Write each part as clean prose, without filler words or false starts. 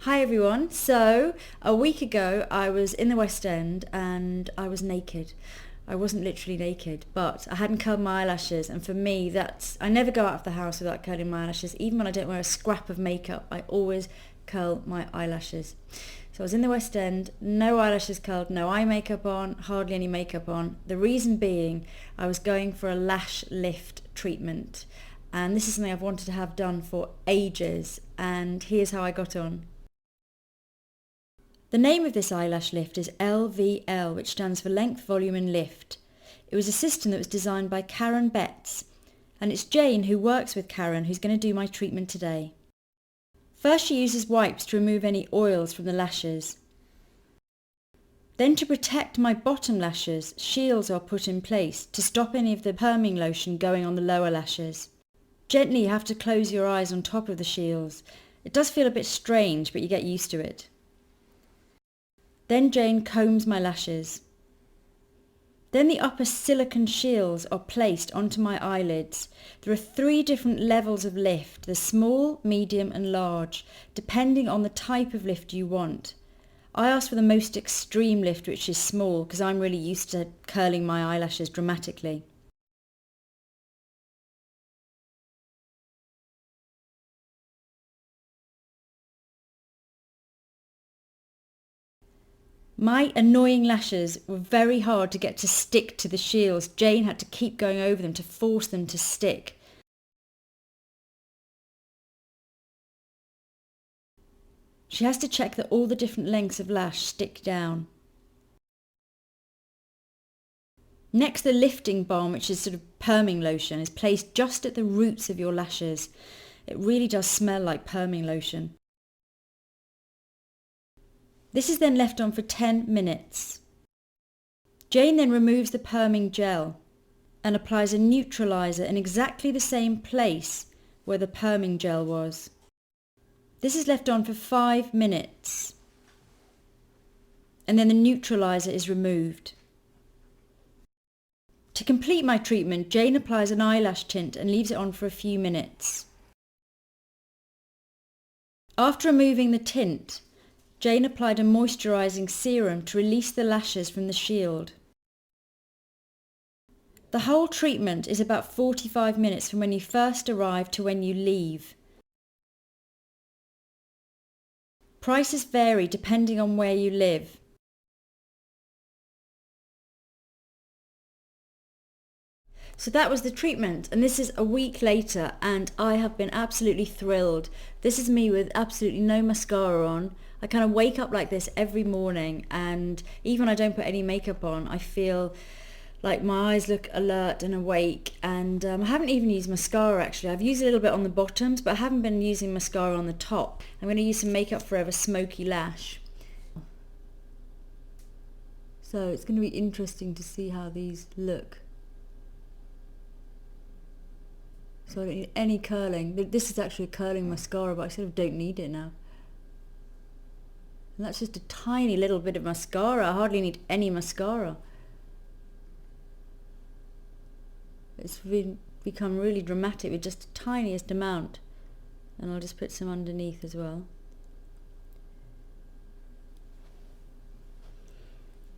Hi everyone. So a week ago I was in the West End and I was naked. I wasn't literally naked, but I hadn't curled my eyelashes, and for me I never go out of the house without curling my eyelashes. Even when I don't wear a scrap of makeup, I always curl my eyelashes. So I was in the West End, no eyelashes curled, no eye makeup on, hardly any makeup on. The reason being I was going for a lash lift treatment, and this is something I've wanted to have done for ages, and here's how I got on. The name of this eyelash lift is LVL, which stands for Length, Volume and Lift. It was a system that was designed by Karen Betts, and it's Jane, who works with Karen, who's going to do my treatment today. First, she uses wipes to remove any oils from the lashes. Then, to protect my bottom lashes, shields are put in place to stop any of the perming lotion going on the lower lashes. Gently, you have to close your eyes on top of the shields. It does feel a bit strange, but you get used to it. Then Jane combs my lashes. Then the upper silicone shields are placed onto my eyelids. There are 3 different levels of lift, the small, medium and large, depending on the type of lift you want. I asked for the most extreme lift, which is small, because I'm really used to curling my eyelashes dramatically. My annoying lashes were very hard to get to stick to the shields. Jane had to keep going over them to force them to stick. She has to check that all the different lengths of lash stick down. Next, the lifting balm, which is sort of perming lotion, is placed just at the roots of your lashes. It really does smell like perming lotion. This is then left on for 10 minutes. Jane then removes the perming gel and applies a neutralizer in exactly the same place where the perming gel was. This is left on for 5 minutes, and then the neutralizer is removed. To complete my treatment, Jane applies an eyelash tint and leaves it on for a few minutes. After removing the tint, Jane applied a moisturising serum to release the lashes from the shield. The whole treatment is about 45 minutes from when you first arrive to when you leave. Prices vary depending on where you live. So that was the treatment, and this is a week later, and I have been absolutely thrilled. This is me with absolutely no mascara on. I kind of wake up like this every morning, and even when I don't put any makeup on, I feel like my eyes look alert and awake, and I haven't even used mascara actually. I've used a little bit on the bottoms, but I haven't been using mascara on the top. I'm going to use some Makeup Forever Smoky Lash. So it's going to be interesting to see how these look. So I don't need any curling. This is actually a curling mascara, but I sort of don't need it now. And that's just a tiny little bit of mascara. I hardly need any mascara. It's become really dramatic with just the tiniest amount. And I'll just put some underneath as well.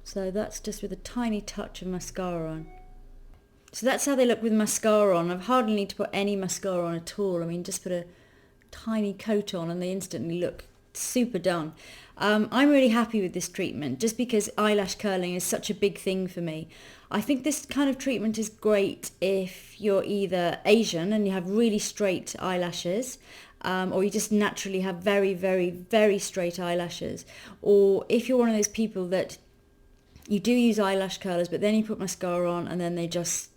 So that's just with a tiny touch of mascara on. So that's how they look with mascara on. I hardly need to put any mascara on at all. I mean, just put a tiny coat on and they instantly look super done. I'm really happy with this treatment just because eyelash curling is such a big thing for me. I think this kind of treatment is great if you're either Asian and you have really straight eyelashes, or you just naturally have very, very, very straight eyelashes, or if you're one of those people that you do use eyelash curlers but then you put mascara on and then they just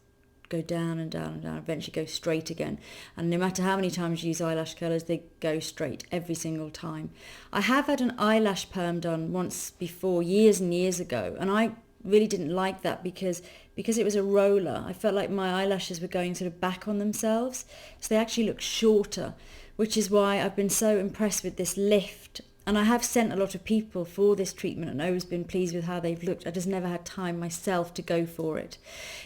go down and down and down, eventually go straight again, and no matter how many times you use eyelash curlers, they go straight every single time. I have had an eyelash perm done once before, years and years ago, and I really didn't like that because it was a roller. I felt like my eyelashes were going sort of back on themselves, so they actually look shorter, which is why I've been so impressed with this lift. And I have sent a lot of people for this treatment and always been pleased with how they've looked. I just never had time myself to go for it.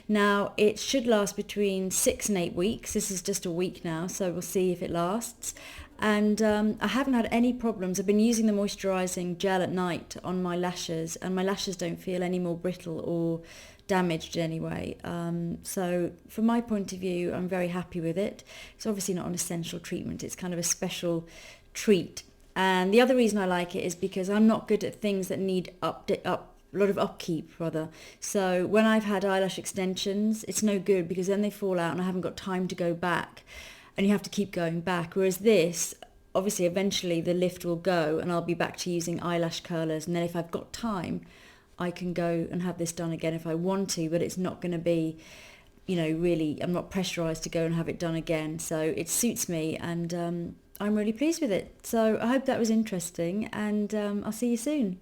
Now, it should last between 6 and 8 weeks. This is just a week now, so we'll see if it lasts. And I haven't had any problems. I've been using the moisturising gel at night on my lashes, and my lashes don't feel any more brittle or damaged in any way. So from my point of view, I'm very happy with it. It's obviously not an essential treatment. It's kind of a special treat. And the other reason I like it is because I'm not good at things that need a lot of upkeep rather. So when I've had eyelash extensions, it's no good because then they fall out and I haven't got time to go back, and you have to keep going back. Whereas this, obviously eventually the lift will go and I'll be back to using eyelash curlers, and then if I've got time I can go and have this done again if I want to, but it's not going to be, really, I'm not pressurised to go and have it done again. So it suits me, and I'm really pleased with it. So I hope that was interesting, and I'll see you soon.